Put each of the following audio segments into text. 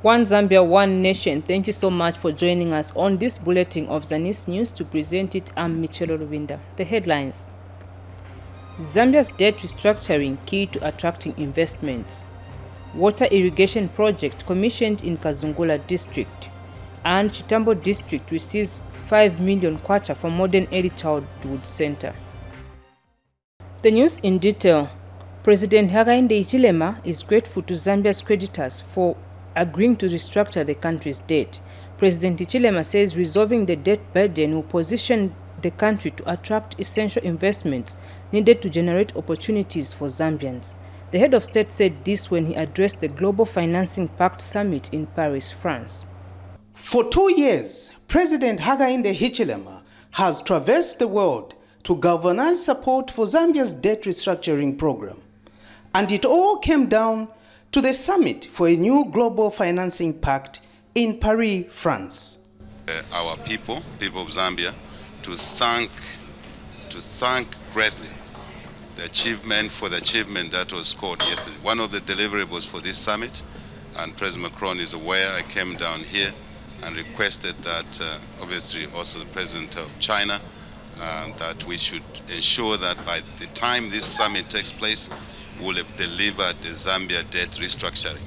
One Zambia, One Nation. Thank you so much for joining us on this bulletin of Zanis News. To present it, I'm Michelle Rubinda. The headlines. Zambia's debt restructuring key to attracting investments. Water irrigation project commissioned in Kazungula district. And Chitambo district receives 5 million kwacha from Modern Early Childhood Center. The news in detail. President Hakainde Hichilema is grateful to Zambia's creditors for agreeing to restructure the country's debt. President Hichilema says resolving the debt burden will position the country to attract essential investments needed to generate opportunities for Zambians. The head of state said this when he addressed the Global Financing Pact Summit in Paris, France. For 2 years, President Hakainde Hichilema has traversed the world to galvanize support for Zambia's debt restructuring program. And it all came down to the summit for a new global financing pact in Paris, France. Our people of Zambia, to thank greatly the achievement that was scored yesterday. One of the deliverables for this summit, and President Macron is aware, I came down here and requested that obviously also the President of China, that we should ensure that by the time this summit takes place, we'll have delivered the Zambia debt restructuring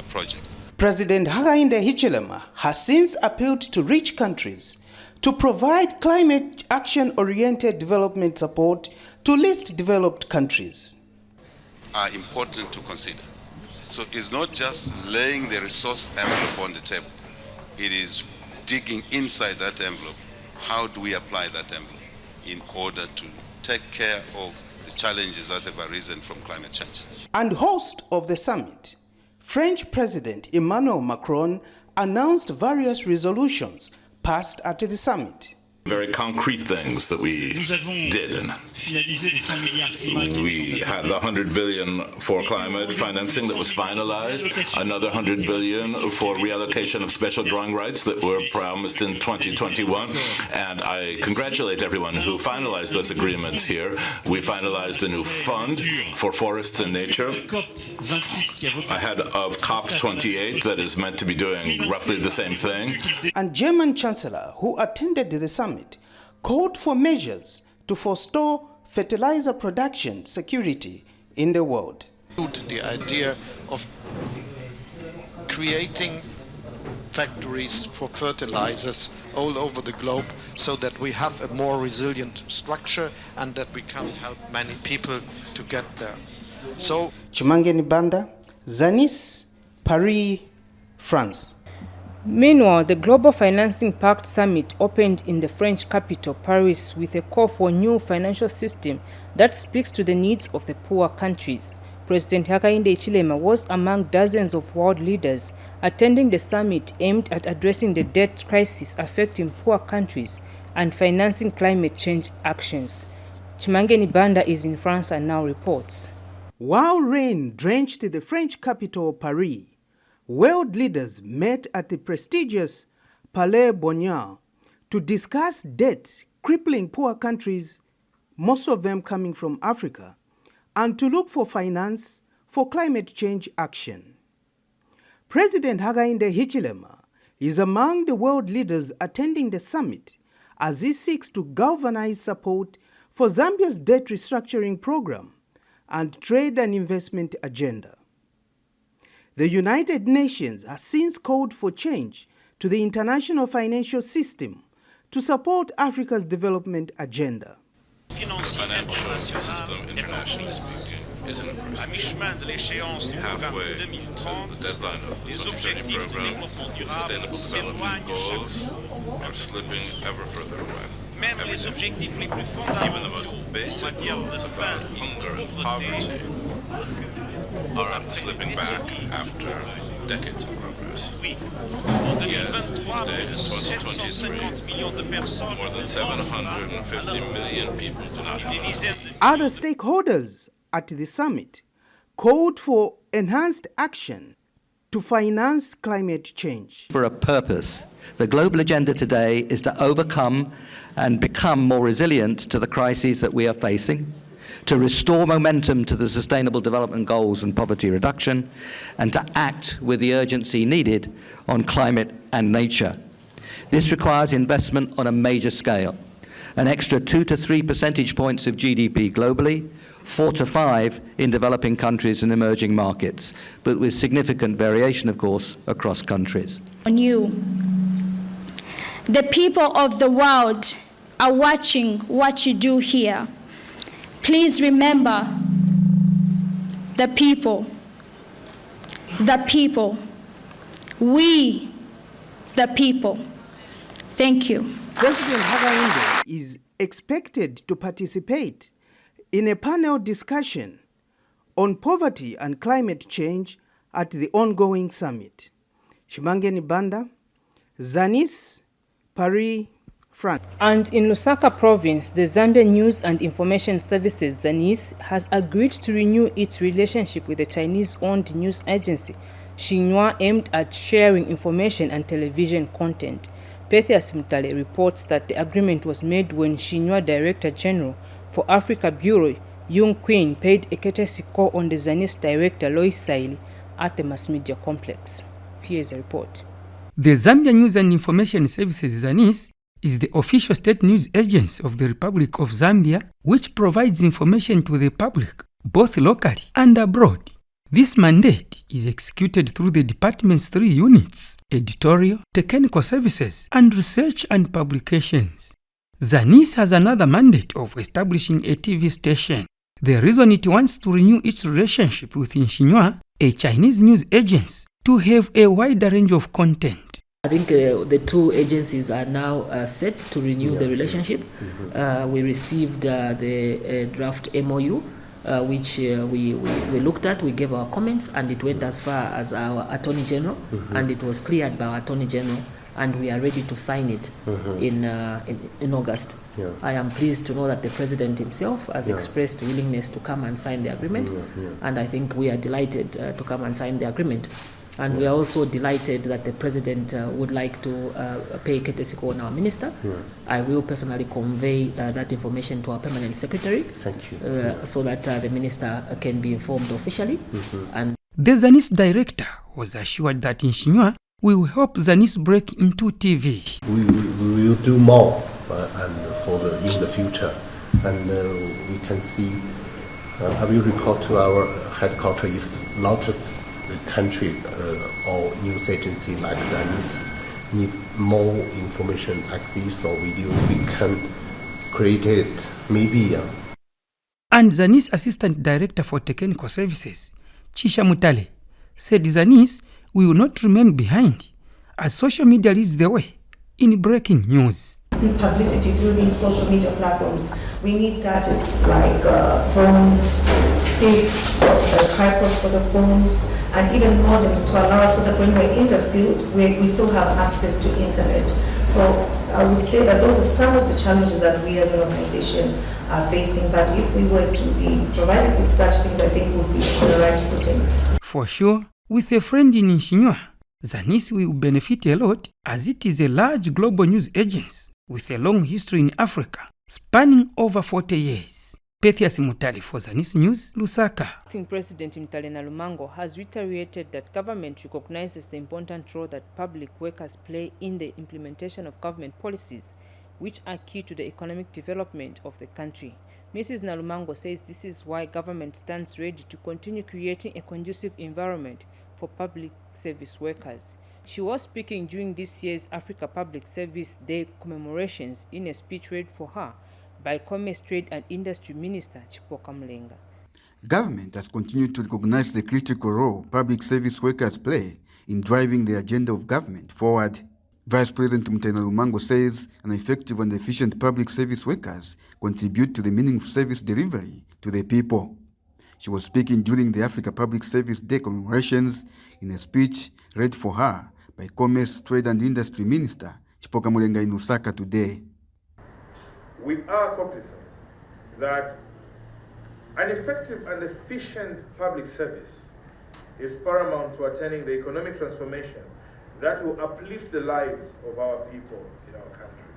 project. President Hakainde Hichilema has since appealed to rich countries to provide climate action-oriented development support to least developed countries. Are important to consider. So it's not just laying the resource envelope on the table. It is digging inside that envelope. How do we apply that envelope in order to take care of the challenges that have arisen from climate change? And host of the summit, French President Emmanuel Macron announced various resolutions passed at the summit. Very concrete things that we did. We had the 100 billion for climate financing that was finalized, another 100 billion for reallocation of special drawing rights that were promised in 2021, and I congratulate everyone who finalized those agreements here. We finalized a new fund for forests and nature ahead of COP28 that is meant to be doing roughly the same thing. And German Chancellor, who attended the summit, called for measures to forestall fertilizer production security in the world. The idea of creating factories for fertilizers all over the globe so that we have a more resilient structure and that we can help many people to get there. So, Chimangeni Banda, Zanis, Paris, France. Meanwhile, the Global Financing Pact Summit opened in the French capital, Paris, with a call for a new financial system that speaks to the needs of the poor countries. President Hakainde Hichilema was among dozens of world leaders attending the summit aimed at addressing the debt crisis affecting poor countries and financing climate change actions. Chimangeni Banda is in France and now reports. While rain drenched the French capital, Paris, world leaders met at the prestigious Palais Bonnard to discuss debts crippling poor countries, most of them coming from Africa, and to look for finance for climate change action. President Hakainde Hichilema is among the world leaders attending the summit as he seeks to galvanize support for Zambia's debt restructuring program and trade and investment agenda. The United Nations has since called for change to the international financial system to support Africa's development agenda. The financial system, internationally speaking, is in a crisis. Halfway to the deadline of the 2030 program, the Sustainable Development Goals are slipping ever further away. Even the most basic goals about hunger and poverty are slipping back after decades of progress. Yes, today in 2023, more than 750 million people do not have. Other stakeholders at the summit called for enhanced action to finance climate change. For a purpose. The global agenda today is to overcome and become more resilient to the crises that we are facing, to restore momentum to the Sustainable Development Goals and poverty reduction, and to act with the urgency needed on climate and nature. This requires investment on a major scale, an extra 2 to 3 percentage points of GDP globally, 4 to 5 in developing countries and emerging markets, but with significant variation, of course, across countries. On you. The people of the world are watching what you do here. Please remember the people, we, the people. Thank you. President Hakainde is expected to participate in a panel discussion on poverty and climate change at the ongoing summit. Shimangeni Banda, Zanis, Paris, France. And in Lusaka province, the Zambia News and Information Services, Zanis, has agreed to renew its relationship with the Chinese-owned news agency, Xinhua, aimed at sharing information and television content. Pethias Mutale reports that the agreement was made when Xinhua Director General for Africa Bureau, Yung Queen, paid a courtesy call on the Zanis Director, Lois Saili, at the mass media complex. Here's a report. The Zambia News and Information Services, Zanis, is the official state news agency of the Republic of Zambia, which provides information to the public, both locally and abroad. This mandate is executed through the department's 3 units: editorial, technical services, and research and publications. Zanis has another mandate of establishing a TV station. The reason it wants to renew its relationship with Xinhua, a Chinese news agency, to have a wider range of content. I think the 2 agencies are now set to renew the relationship. We received the draft MOU, which we looked at, we gave our comments, and it went as far as our Attorney General, and it was cleared by our Attorney General, and we are ready to sign it in August. I am pleased to know that the President himself has expressed willingness to come and sign the agreement, and I think we are delighted to come and sign the agreement. And we are also delighted that the President would like to pay courtesy call on our Minister. I will personally convey that information to our Permanent Secretary. Thank you. So that the Minister can be informed officially. And the Zanis Director was assured that in Xinhua, we will help Zanis break into TV. We will do more in the future. And we can see, I will report to our headquarters if lots of country or news agency like Zanis need more information like this or video, we can create it, maybe. And Zanis Assistant Director for Technical Services, Chisha Mutale, said Zanis will not remain behind as social media leads the way in breaking news. The publicity through these social media platforms. We need gadgets like phones, sticks, tripods for the phones, and even modems to allow us so that when we're in the field, we still have access to internet. So I would say that those are some of the challenges that we as an organization are facing. But if we were to be provided with such things, I think we would be on the right footing. For sure, with a friend in Xinhua, Zanis will benefit a lot as it is a large global news agency with a long history in Africa, spanning over 40 years. Pethias Mutale for Zanis News, Lusaka. Acting President Mutale Nalumango has reiterated that government recognizes the important role that public workers play in the implementation of government policies, which are key to the economic development of the country. Mrs. Nalumango says this is why government stands ready to continue creating a conducive environment for public service workers. She was speaking during this year's Africa Public Service Day commemorations in a speech read for her by Commerce, Trade and Industry Minister Chipoka Mlenga. Government has continued to recognize the critical role public service workers play in driving the agenda of government forward. Vice President Mutale Nalumango says an effective and efficient public service workers contribute to the meaningful service delivery to the people. She was speaking during the Africa Public Service Day commemorations in a speech read for her by Commerce, Trade and Industry Minister Chipoka Mlenga in Lusaka today. We are cognizant that an effective and efficient public service is paramount to attaining the economic transformation that will uplift the lives of our people in our country.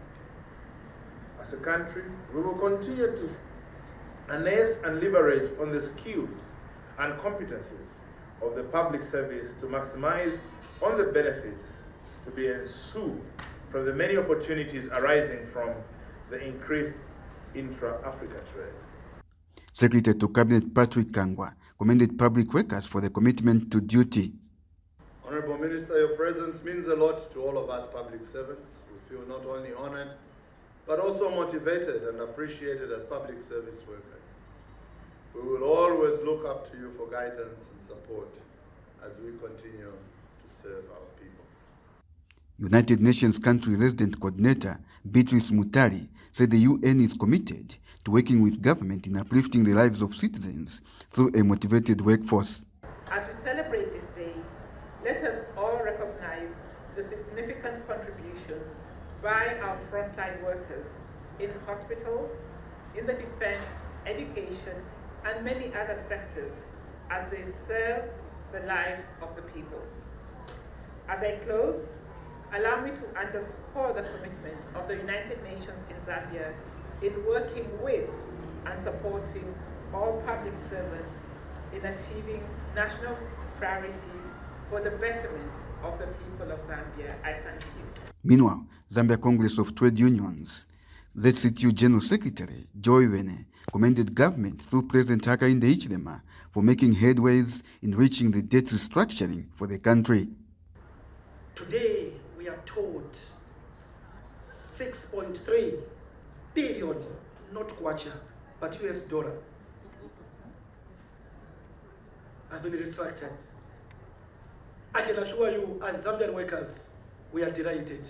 As a country, we will continue to harness and leverage on the skills and competencies of the public service to maximize on the benefits to be ensued from the many opportunities arising from the increased intra-Africa trade. Secretary to Cabinet Patrick Kangwa commended public workers for their commitment to duty. Honorable Minister, your presence means a lot to all of us public servants. We feel not only honored, but also motivated and appreciated as public service workers. We will always look up to you for guidance and support as we continue to serve our people. United Nations Country Resident Coordinator Beatrice Mutari said the UN is committed to working with government in uplifting the lives of citizens through a motivated workforce. As we celebrate this day, let us all recognize the significant contributions by our frontline workers in hospitals, in the defense, education, and many other sectors as they serve the lives of the people. As I close, allow me to underscore the commitment of the United Nations in Zambia in working with and supporting all public servants in achieving national priorities for the betterment of the people of Zambia. I thank you. Meanwhile, Zambia Congress of Trade Unions, ZCTU General Secretary Joy Wene commended government through President Hakainde Hichilema for making headways in reaching the debt restructuring for the country. Today, we are told 6.3 billion, not kwacha, but US dollar, has been restructured. I can assure you, as Zambian workers, we are delighted.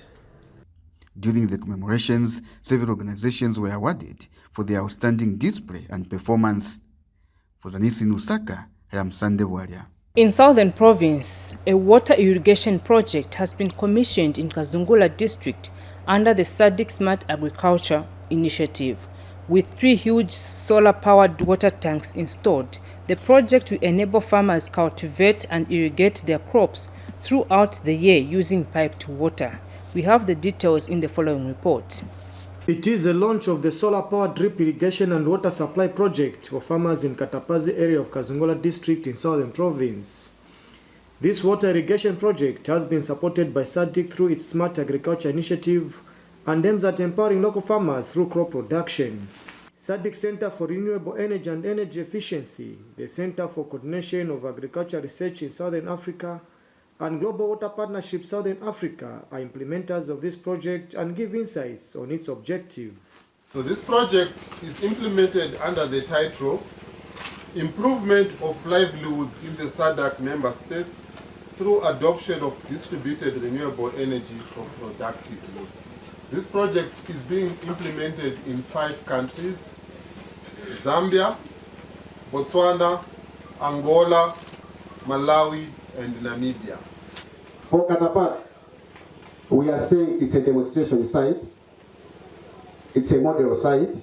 During the commemorations, several organizations were awarded for their outstanding display and performance. For Zanis in Lusaka, I am Sande Waria. In Southern Province, a water irrigation project has been commissioned in Kazungula district under the SADC Smart Agriculture Initiative. With 3 huge solar-powered water tanks installed, the project will enable farmers cultivate and irrigate their crops throughout the year using piped water. We have the details in the following report. It is the launch of the solar-powered drip irrigation and water supply project for farmers in Katapazi area of Kazungola district in Southern Province. This water irrigation project has been supported by SADC through its Smart Agriculture Initiative and aims at empowering local farmers through crop production. SADC Center for Renewable Energy and Energy Efficiency, the Center for Coordination of Agriculture Research in Southern Africa, and Global Water Partnership Southern Africa are implementers of this project and give insights on its objective. So this project is implemented under the title Improvement of Livelihoods in the SADC member states through adoption of distributed renewable energy for productive use. This project is being implemented in 5 countries: Zambia, Botswana, Angola, Malawi, and Namibia. For Katapazi, we are saying it's a demonstration site, it's a model site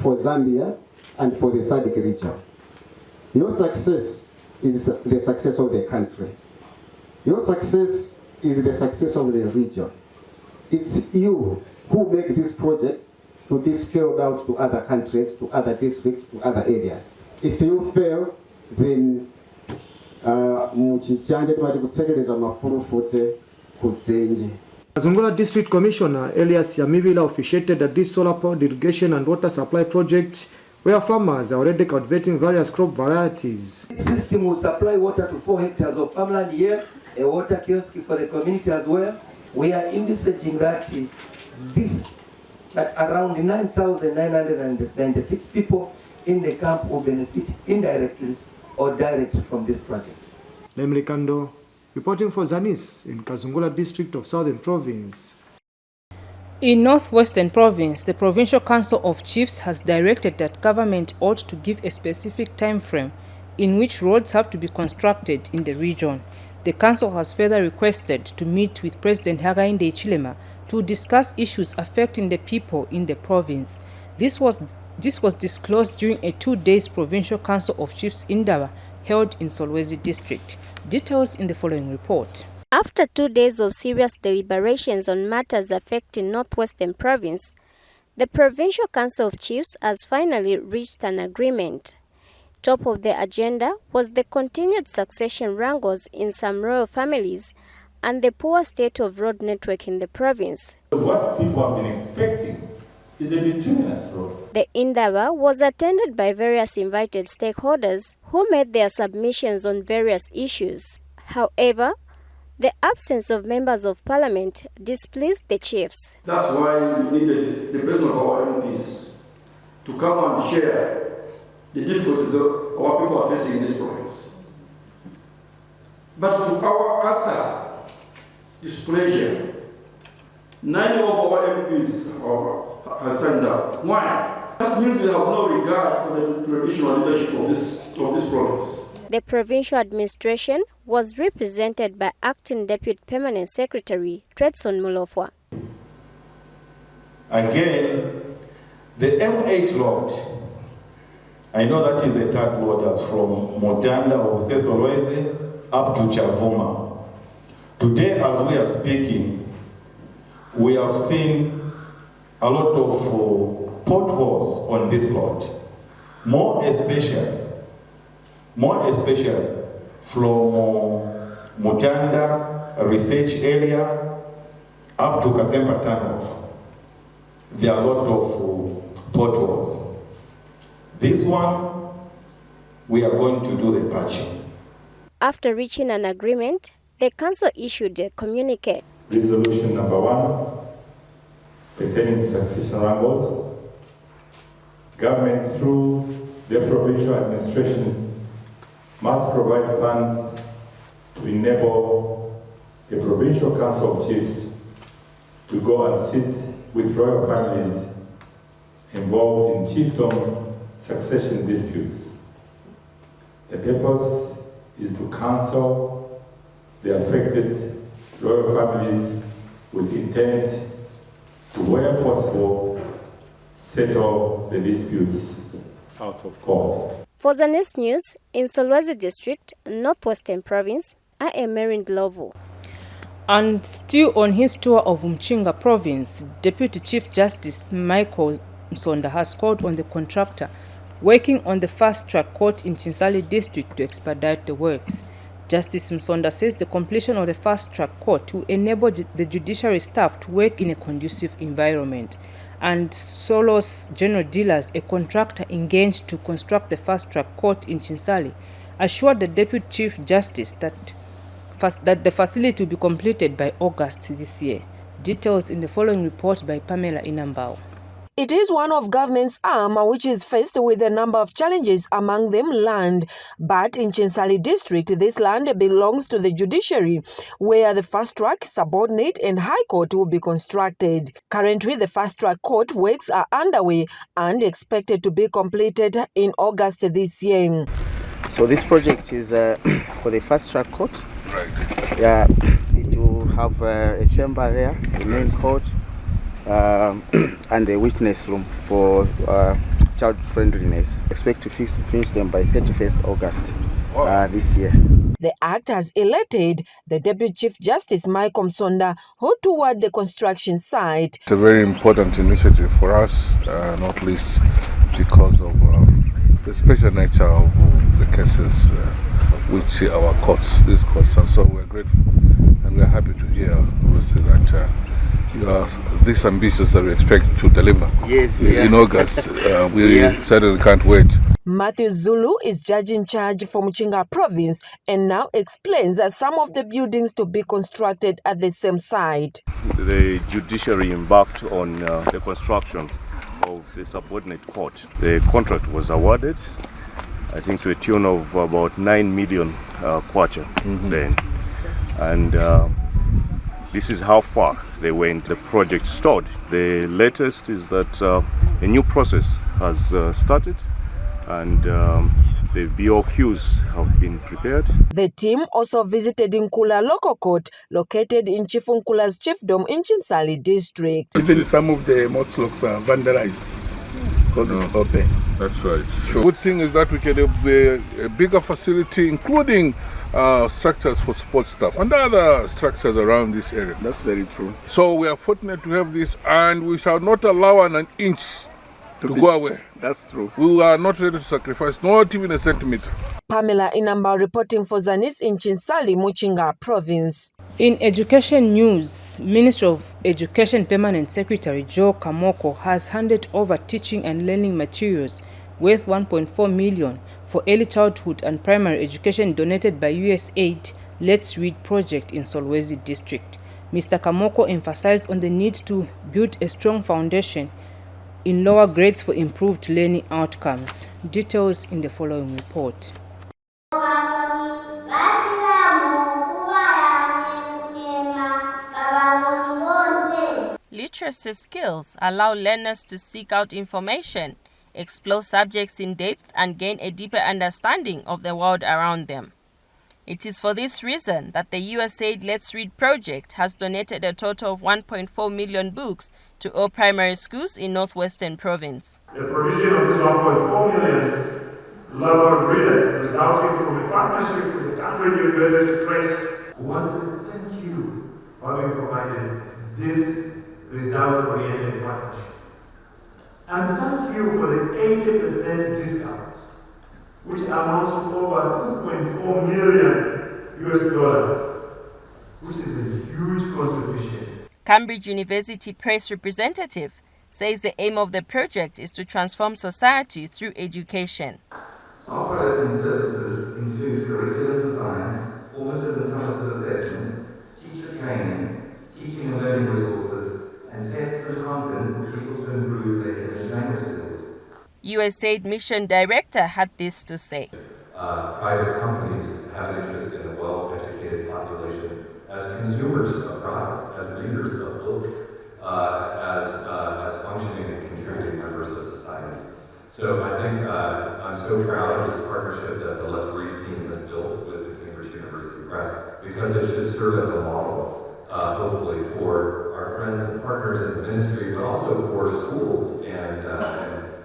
for Zambia and for the SADC region. Your success is the success of the country. Your success is the success of the region. It's you who make this project to be scaled out to other countries, to other districts, to other areas. If you fail, then Kazungola District Commissioner Elias Yamivila officiated at this solar-powered irrigation and water supply project where farmers are already cultivating various crop varieties. This system will supply water to 4 hectares of farmland here, a water kiosk for the community as well. We are envisaging that around 9,996 people in the camp will benefit indirectly or directly from this project. Lemli Kando, reporting for Zanis in Kazungola district of Southern Province. In Northwestern Province, the Provincial Council of Chiefs has directed that government ought to give a specific time frame in which roads have to be constructed in the region. The council has further requested to meet with President Hakainde Hichilema to discuss issues affecting the people in the province. This was disclosed during a 2-day Provincial Council of Chiefs Indaba held in Solwezi district. Details in the following report. After 2 days of serious deliberations on matters affecting Northwestern Province, The Provincial Council of Chiefs has finally reached an agreement. Top of the agenda was the continued succession wrangles in some royal families and the poor state of road network in the province. What people have been expecting is a bituminous road. The Indaba was attended by various invited stakeholders who made their submissions on various issues. However, the absence of members of parliament displeased the chiefs. That's why we needed the presence of our MPs to come and share the difficulties our people are facing in this province. But to our utter displeasure, 9 of our MPs have signed up. Why? That means they have no regard for the traditional leadership of this province. The provincial administration was represented by Acting Deputy Permanent Secretary Tredson Mulofwa. Again, the M8 road, I know that is a third road as from Mutanda or Sesolweze up to Chavuma. Today, as we are speaking, we have seen a lot of potholes on this road, more especially from Mutanda research area up to Kasemba Turnoff. There are a lot of potholes. This one, we are going to do the patching. After reaching an agreement, the council issued a communique. Resolution number 1, pertaining to succession wrangles. Government through the provincial administration must provide funds to enable the Provincial Council of Chiefs to go and sit with royal families involved in chiefdom succession disputes. The purpose is to counsel the affected royal families with intent to, where possible, settle the disputes out of court. For Zanis News, in Solwezi District, Northwestern Province, I am Merin Glovo. And still on his tour of Mchinga Province, Deputy Chief Justice Michael Msonda has called on the contractor working on the fast-track court in Chinsali District to expedite the works. Justice Msonda says the completion of the fast-track court will enable the judiciary staff to work in a conducive environment. And Solos General Dealers, a contractor engaged to construct the fast-track court in Chinsali, assured the Deputy Chief Justice that the facility will be completed by August this year. Details in the following report by Pamela Inambao. It is one of government's arm which is faced with a number of challenges, among them land. But in Chinsali District, this land belongs to the judiciary, where the fast-track, subordinate and high court will be constructed. Currently, the fast-track court works are underway and expected to be completed in August this year. So this project is for the fast-track court. Right. Yeah, it will have a chamber there, the main court, and the witness room for child friendliness. Expect to finish them by 31st August this year. The act has elected the Deputy Chief Justice Michael Msonda, who toured the construction site. It's a very important initiative for us, not least because of the special nature of the cases which our these courts, and so we're grateful and we're happy to hear obviously that you are this ambitious that we expect to deliver. Yes, in August. We certainly can't wait. Matthew Zulu is judge in charge for Mchinga Province and now explains some of the buildings to be constructed at the same site. The judiciary embarked on the construction of the subordinate court. The contract was awarded, I think, to a tune of about 9 million kwacha then. And this is how far they went. The project stalled. The latest is that a new process has started, and the BOQs have been prepared. The team also visited Nkula Local Court, located in Chief Nkula's chiefdom in Chinsali District. Even some of the motlocks are vandalized. because it's open. That's right. Sure. Good thing is that we can have a bigger facility, including structures for support staff and other structures around this area. That's very true. So we are fortunate to have this, and we shall not allow an inch to go away. That's true. We are not ready to sacrifice, not even a centimeter. Pamela Inamba reporting for Zanis in Chinsali, Muchinga Province. In education news, Ministry of Education Permanent Secretary Joe Kamoko has handed over teaching and learning materials worth $1.4 million for early childhood and primary education donated by USAID Let's Read project in Solwezi district. Mr. Kamoko emphasized on the need to build a strong foundation in lower grades for improved learning outcomes. Details in the following report. Literacy skills allow learners to seek out information, explore subjects in depth, and gain a deeper understanding of the world around them. It is for this reason that the USAID Let's Read project has donated a total of 1.4 million books to all primary schools in Northwestern Province. The provision of this 1.4 million level readers resulting from a partnership with the Cambridge University Press, who wants to thank you for having provided this result-oriented partnership. And thank you for the 80% discount, which amounts to over $2.4 million US dollars, which is a huge contribution. Cambridge University Press representative says the aim of the project is to transform society through education. Our products and services include curriculum design, formative and summative assessment, teacher training, teaching and learning resources, and tests and content for people to improve their English language skills. USAID Mission Director had this to say. Private companies have an interest in a well-educated population as consumers of products, as readers of books, as functioning and contributing members of society. So I think I'm so proud of this partnership that the Let's Read team has built with the Cambridge University Press, because it should serve as a model, hopefully, for our friends and partners in the ministry, but also for schools and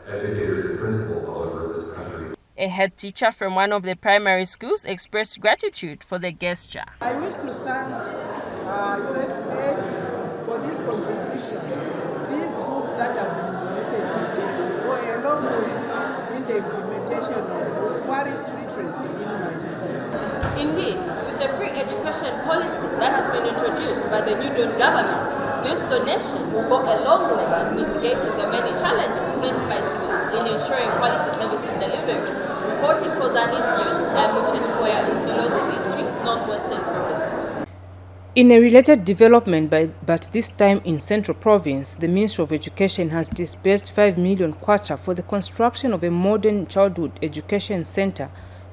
educators and principals all over this country. A head teacher from one of the primary schools expressed gratitude for the gesture. I wish to thank USAID for this contribution. These books that have been donated today will go a long way in the implementation of quality literacy in my school. Indeed, with the free education policy that has been introduced by the new Dawn government, this donation will go a long way in mitigating the many challenges faced by schools in ensuring quality service delivery. Reporting for Zanis News, I'm Mucheshkoya in Solwezi District, Northwestern Province. In a related development, but this time in Central Province, the Ministry of Education has disbursed 5 million kwacha for the construction of a modern childhood education center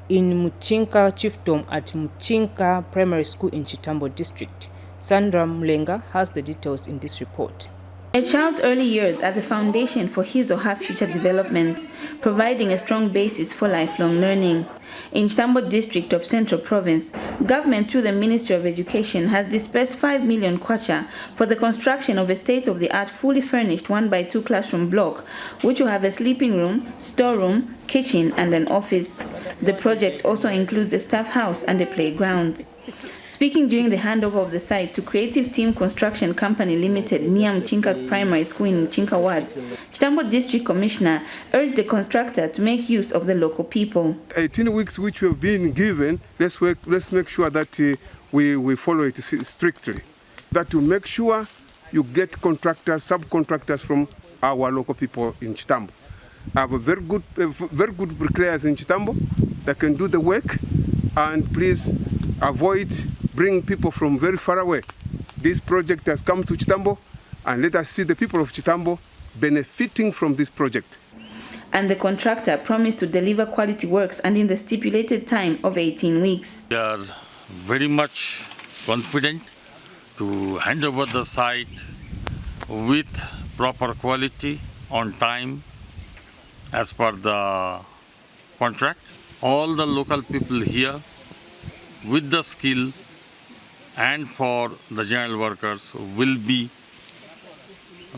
in Muchinka Chiefdom at Muchinka Primary School in Chitambo District. Sandra Mlenga has the details in this report. A child's early years are the foundation for his or her future development, providing a strong basis for lifelong learning. In Chitambo District of Central Province, government through the Ministry of Education has disbursed 5 million kwacha for the construction of a state-of-the-art fully furnished 1x2 classroom block, which will have a sleeping room, storeroom, kitchen and an office. The project also includes a staff house and a playground. Speaking during the handover of the site to Creative Team Construction Company Limited near Mchinka Primary School in Mchinka Ward, Chitambo District Commissioner urged the constructor to make use of the local people. 18 weeks which we have been given, let's make sure that we follow it strictly. That to make sure you get contractors, subcontractors from our local people in Chitambo. I have a very good bricklayers in Chitambo that can do the work, and please avoid bringing people from very far away. This project has come to Chitambo, and let us see the people of Chitambo benefiting from this project. And the contractor promised to deliver quality works and in the stipulated time of 18 weeks. We are very much confident to hand over the site with proper quality, on time, as per the contract. All the local people here with the skill and for the general workers will be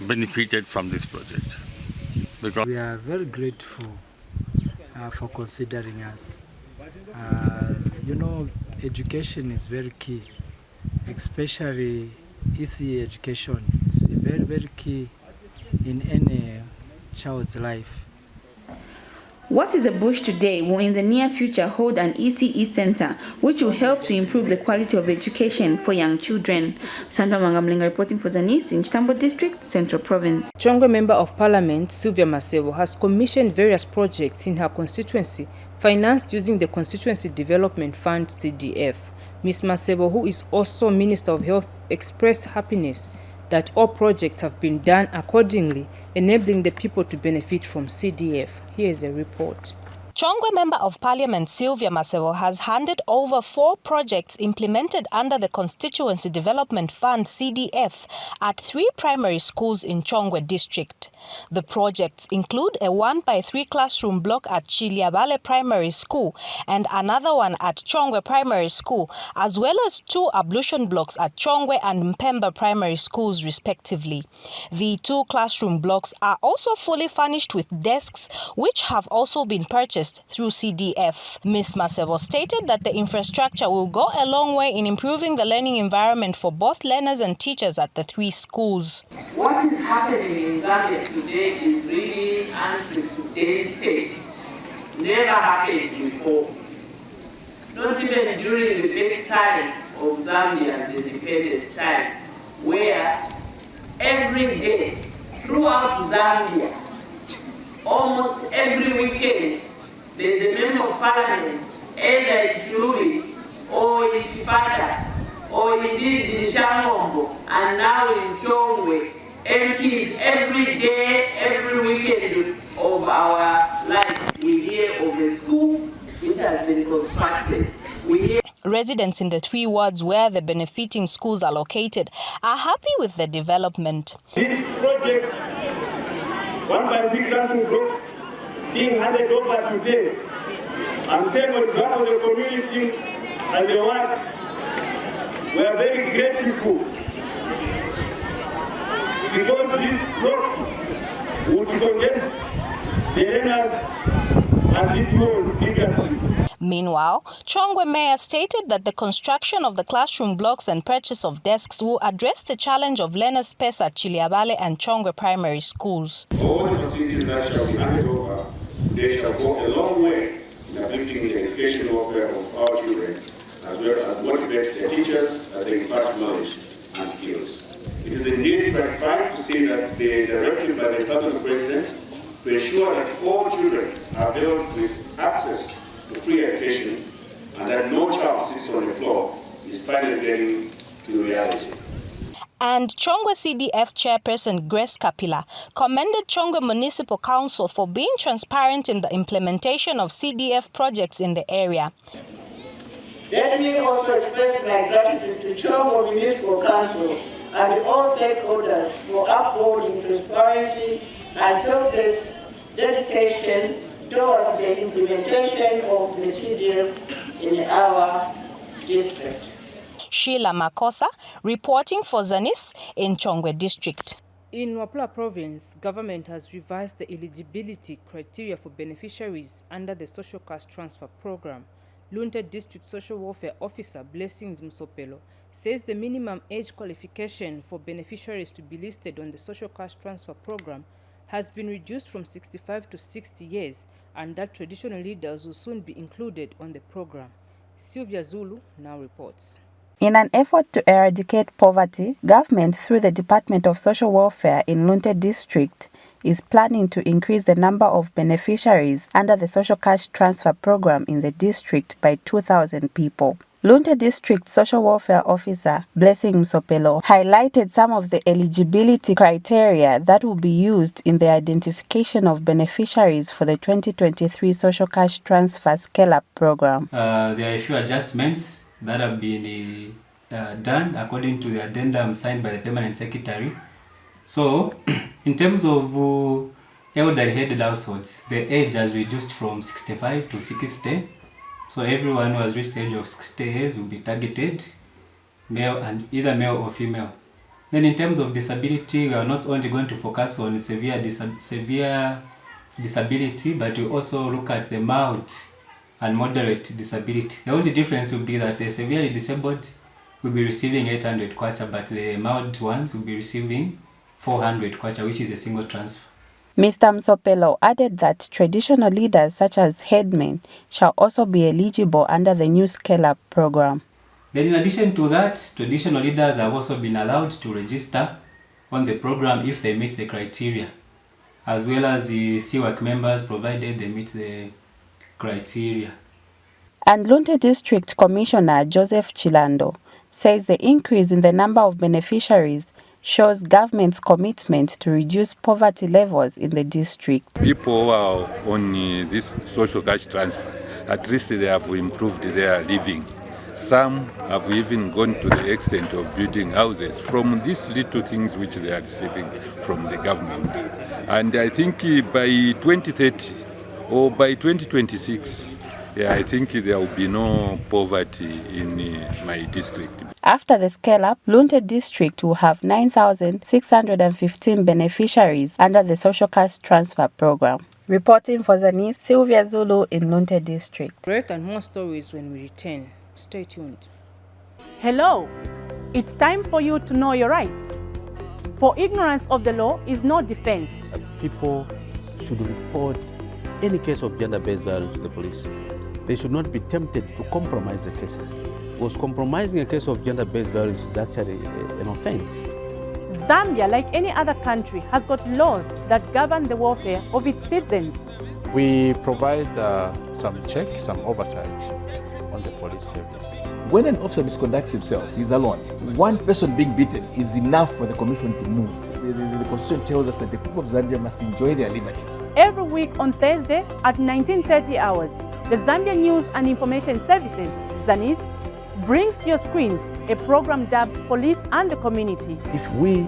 benefited from this project. because we are very grateful for considering us. Education is very key, especially ECE education. It's very, very key in any child's life. What is a bush today will in the near future hold an ECE center which will help to improve the quality of education for young children. Sandra Mangamlinga reporting for Zanis in Chitambo District, Central Province. Chongwe Member of Parliament Sylvia Masebo has commissioned various projects in her constituency financed using the Constituency Development Fund CDF. Ms. Masebo, who is also Minister of Health, expressed happiness that all projects have been done accordingly, enabling the people to benefit from CDF. Here is a report. Chongwe Member of Parliament Sylvia Masebo has handed over 4 projects implemented under the Constituency Development Fund CDF at 3 primary schools in Chongwe District. The projects include a 1x3 classroom block at Chiliabale Primary School and another one at Chongwe Primary School, as well as 2 ablution blocks at Chongwe and Mpemba Primary Schools respectively. The 2 classroom blocks are also fully furnished with desks, which have also been purchased through CDF. Ms. Masebo stated that the infrastructure will go a long way in improving the learning environment for both learners and teachers at the 3 schools. What is happening in Zambia today is really unprecedented. Never happened before. Not even during the best time of Zambia's independence time, where every day throughout Zambia, almost every weekend, there's a member of parliament, either in Chilubi, or in Chipata, or indeed in Shamombo, and now in Chongwe. MPs every day, every weekend of our life, we hear of a school which has been constructed. We hear Residents in the 3 wards where the benefiting schools are located are happy with the development. This project, 1x3 classroom block, being handed over today, I'm saying on behalf of the community and the ward, we are very grateful because this block would congest the learners as it was previously. Meanwhile, Chongwe Mayor stated that the construction of the classroom blocks and purchase of desks will address the challenge of learner space at Chiliabale and Chongwe primary schools. All the facilities that shall be handed over, they shall go a long way in uplifting the educational welfare of our children, as well as motivate the teachers as they impart knowledge and skills. It is indeed gratifying to see that the directive by the Republic President to ensure that all children are availed with access to free education and that no child sits on the floor is finally getting to reality. And Chongwe CDF chairperson Grace Kapila commended Chongwe Municipal Council for being transparent in the implementation of CDF projects in the area. Let me also express my gratitude to Chongwe Municipal Council and all stakeholders for upholding transparency and selfless dedication towards the implementation of the CDF in our district. Sheila Makosa reporting for Zanis in Chongwe District. In Wapula Province, government has revised the eligibility criteria for beneficiaries under the Social Cash Transfer Program. Lunte District Social Welfare Officer Blessings Musopelo says the minimum age qualification for beneficiaries to be listed on the Social Cash Transfer Program has been reduced from 65 to 60 years and that traditional leaders will soon be included on the program. Sylvia Zulu now reports. In an effort to eradicate poverty, government through the Department of Social Welfare in Lunte District is planning to increase the number of beneficiaries under the Social Cash Transfer Program in the district by 2,000 people. Lunte District Social Welfare Officer Blessing Msopelo highlighted some of the eligibility criteria that will be used in the identification of beneficiaries for the 2023 Social Cash Transfer Scale-Up Program. There are a few adjustments that have been done according to the addendum signed by the Permanent Secretary. So, in terms of elderly-headed households, the age has reduced from 65 to 60. So everyone who has reached the age of 60 years will be targeted, male and either male or female. Then in terms of disability, we are not only going to focus on severe disability, but we also look at the mild and moderate disability. The only difference would be that the severely disabled will be receiving 800 kwacha, but the mild ones will be receiving 400 kwacha, which is a single transfer. Mr. Msopelo added that traditional leaders such as headmen shall also be eligible under the new scale-up program. Then in addition to that, traditional leaders have also been allowed to register on the program if they meet the criteria, as well as the CWAC members provided they meet the criteria. And Lunte District Commissioner Joseph Chilando says the increase in the number of beneficiaries shows government's commitment to reduce poverty levels in the district. People who are on this social cash transfer, at least they have improved their living. Some have even gone to the extent of building houses from these little things which they are receiving from the government. And I think by 2030 or by 2026, I think there will be no poverty in my district. After the scale-up, Lunte District will have 9,615 beneficiaries under the Social Cash Transfer Program. Reporting for Zanis, Sylvia Zulu in Lunte District. Break and more stories when we return. Stay tuned. Hello, it's time for you to know your rights. For ignorance of the law is no defense. People should report any case of gender-based violence to the police. They should not be tempted to compromise the cases, because compromising a case of gender-based violence is actually an offense. Zambia, like any other country, has got laws that govern the welfare of its citizens. We provide some check, some oversight on the police service. When an officer misconducts himself, he's alone. One person being beaten is enough for the commission to move. The Constitution tells us that the people of Zambia must enjoy their liberties. Every week on Thursday at 19:30 hours, the Zambia News and Information Services, Zanis, brings to your screens a program dubbed Police and the Community. If we,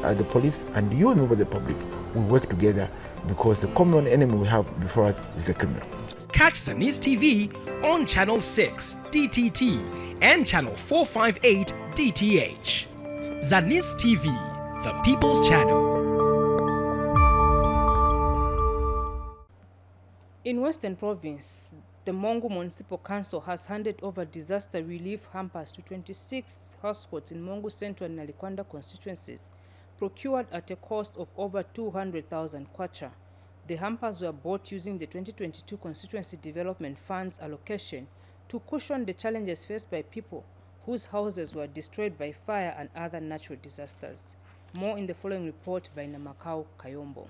the police, and you, member of the public, we work together, because the common enemy we have before us is the criminal. Catch Zanis TV on Channel 6 DTT and Channel 458 DTH. Zanis TV, the People's Channel. In Western Province, the Mongu Municipal Council has handed over disaster relief hampers to 26 households in Mongu Central and Nalikwanda constituencies, procured at a cost of over 200,000 kwacha. The hampers were bought using the 2022 Constituency Development Funds allocation to cushion the challenges faced by people whose houses were destroyed by fire and other natural disasters. More in the following report by Namakau Kayombo.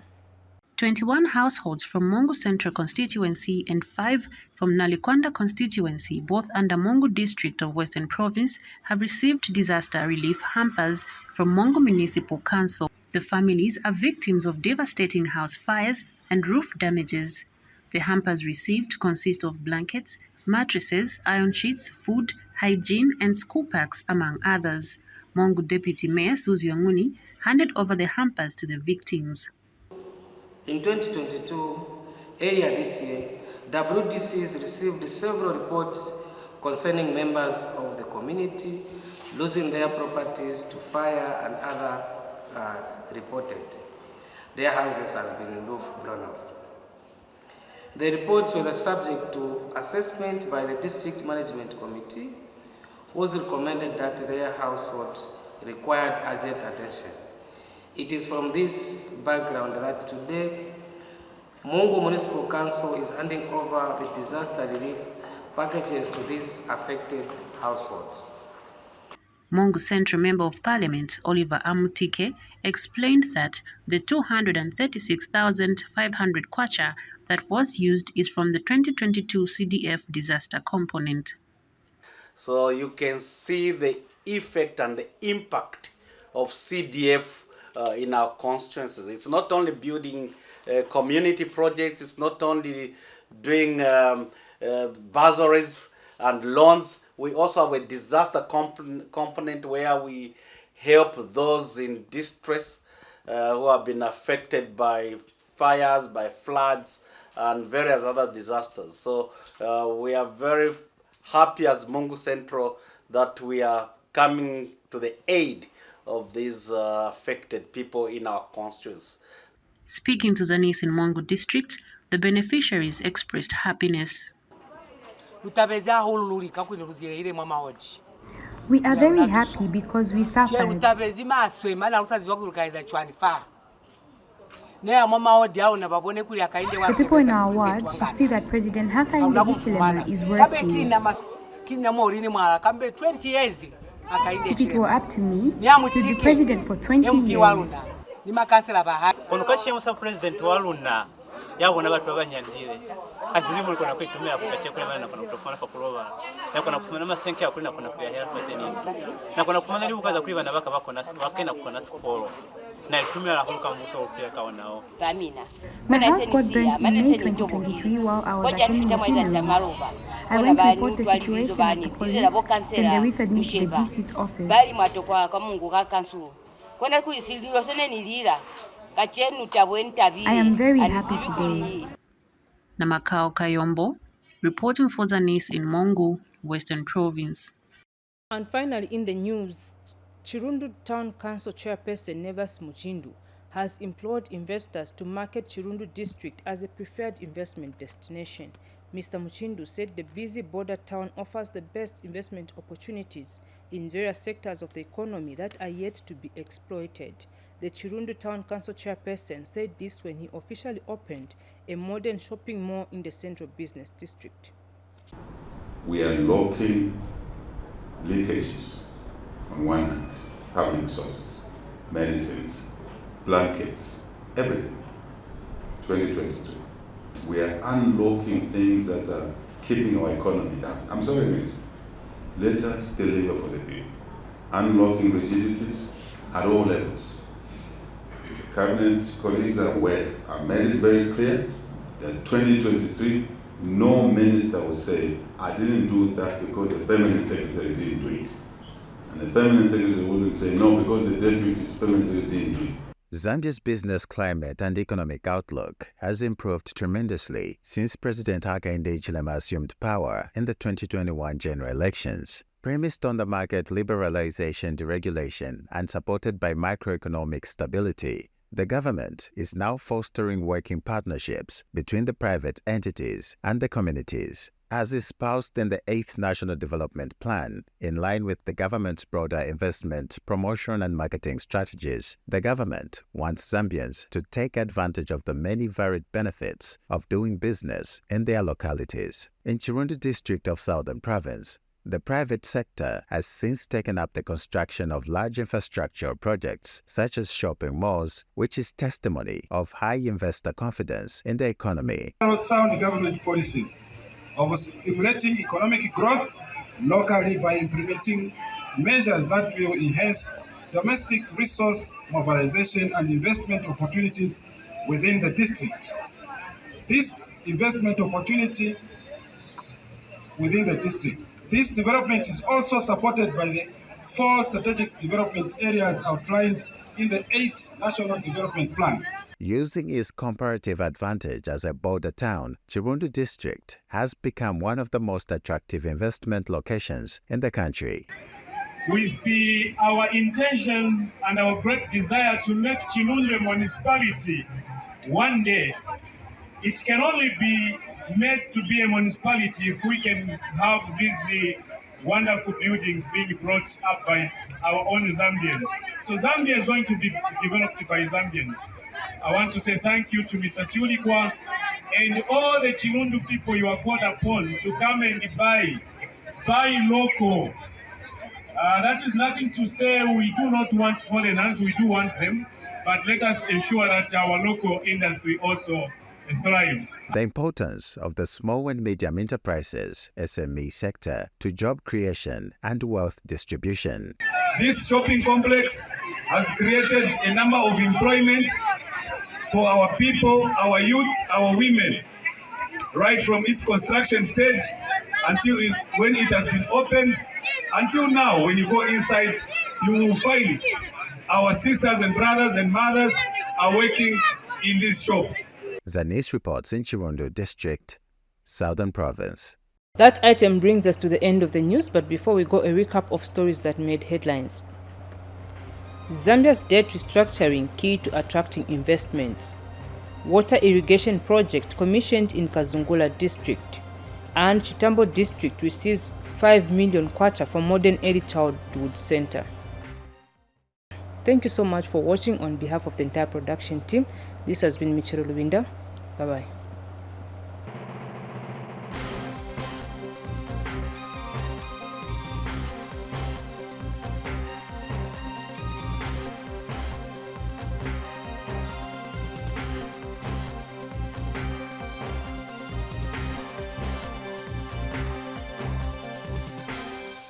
21 households from Mongu Central constituency and 5 from Nalikwanda constituency, both under Mongu district of Western Province, have received disaster relief hampers from Mongu Municipal Council. The families are victims of devastating house fires and roof damages. The hampers received consist of blankets, mattresses, iron sheets, food, hygiene and school packs, among others. Mongu Deputy Mayor Suzy Onguni handed over the hampers to the victims. In 2022, earlier this year, WDCs received several reports concerning members of the community losing their properties to fire and other reported. Their houses has been blown off. The reports were subject to assessment by the District Management Committee, who recommended that their household required urgent attention. It is from this background that today, Mongu Municipal Council is handing over the disaster relief packages to these affected households. Mongu Central Member of Parliament Oliver Amutike explained that the 236,500 kwacha that was used is from the 2022 CDF disaster component. So you can see the effect and the impact of CDF in our constituencies. It's not only building community projects, it's not only doing bursaries and loans. We also have a disaster component where we help those in distress who have been affected by fires, by floods, and various other disasters. So we are very happy as Mongu Central that we are coming to the aid of these affected people in our constituency. Speaking to Zanis in Mongo district, the beneficiaries expressed happiness. We are very happy because we suffered. The people in our ward should see that President Hakainde Hichilema is working. If it were up to me, he would be president for 20 years. Kono kashimusa president waluna yabona batu abanyandire azirimu kono kwitumira kukache kule bana kono kutofana pakuloba na kono kufuna masenke yakuri na kono kuyahera kwa tenini na kono kufuna libukaza kuri bana baka bakona bakena kukona skolo na itumira la huluka mbuso upia kaonao. My house got burnt in May 2023 while I was attending the funeral. I went to report the situation at the police, then they referred me to the DC's office. I am very happy today. Namakao Kayombo, reporting for Zanis in Mongo, Western Province. And finally, in the news, Chirundu Town Council Chairperson Nevas Muchindu has implored investors to market Chirundu District as a preferred investment destination. Mr. Muchindu said the busy border town offers the best investment opportunities in various sectors of the economy that are yet to be exploited. The Chirundu Town Council Chairperson said this when he officially opened a modern shopping mall in the Central Business District. We are unlocking leakages on one hand, public resources, medicines, blankets, everything. 2023. We are unlocking things that are keeping our economy down. I'm sorry, Minister. Let us deliver for the people. Unlocking rigidities at all levels. Cabinet colleagues are aware. I made it very clear that 2023, no minister will say, I didn't do that because the permanent secretary didn't do it. And the permanent secretary wouldn't say, no, because the deputy permanent secretary didn't do it. Zambia's business climate and economic outlook has improved tremendously since President Hakainde Hichilema assumed power in the 2021 general elections. Premised on the market liberalization, deregulation, and supported by macroeconomic stability, the government is now fostering working partnerships between the private entities and the communities. As espoused in the 8th National Development Plan, in line with the government's broader investment, promotion and marketing strategies, the government wants Zambians to take advantage of the many varied benefits of doing business in their localities. In Chirundu district of Southern Province, the private sector has since taken up the construction of large infrastructure projects such as shopping malls, which is testimony of high investor confidence in the economy. Sound government policies of stimulating economic growth locally by implementing measures that will enhance domestic resource mobilization and investment opportunities within the district. This investment opportunity within the district. This development is also supported by the 4 strategic development areas outlined in the 8th National Development Plan. Using its comparative advantage as a border town, Chirundu district has become one of the most attractive investment locations in the country. With our intention and our great desire to make Chirundu a municipality one day, it can only be made to be a municipality if we can have these wonderful buildings being brought up by our own Zambians. So Zambia is going to be developed by Zambians. I want to say thank you to Mr. Siulikwa and all the Chirundu people you are called upon to come and buy local. That is nothing to say we do not want foreigners, we do want them, but let us ensure that our local industry also thrives. The importance of the small and medium enterprises SME sector to job creation and wealth distribution. This shopping complex has created a number of employment for our people, our youths, our women, right from its construction stage until when it has been opened, until now when you go inside, you will find our sisters and brothers and mothers are working in these shops. Zanis reports in Chirundu District, Southern Province. That item brings us to the end of the news, but before we go, a recap of stories that made headlines. Zambia's debt restructuring key to attracting investments. water irrigation project commissioned in Kazungula district. And Chitambo district receives 5 million kwacha for modern early childhood center. Thank you so much for watching. On behalf of the entire production team, this has been Michelle Luwinda. Bye-bye.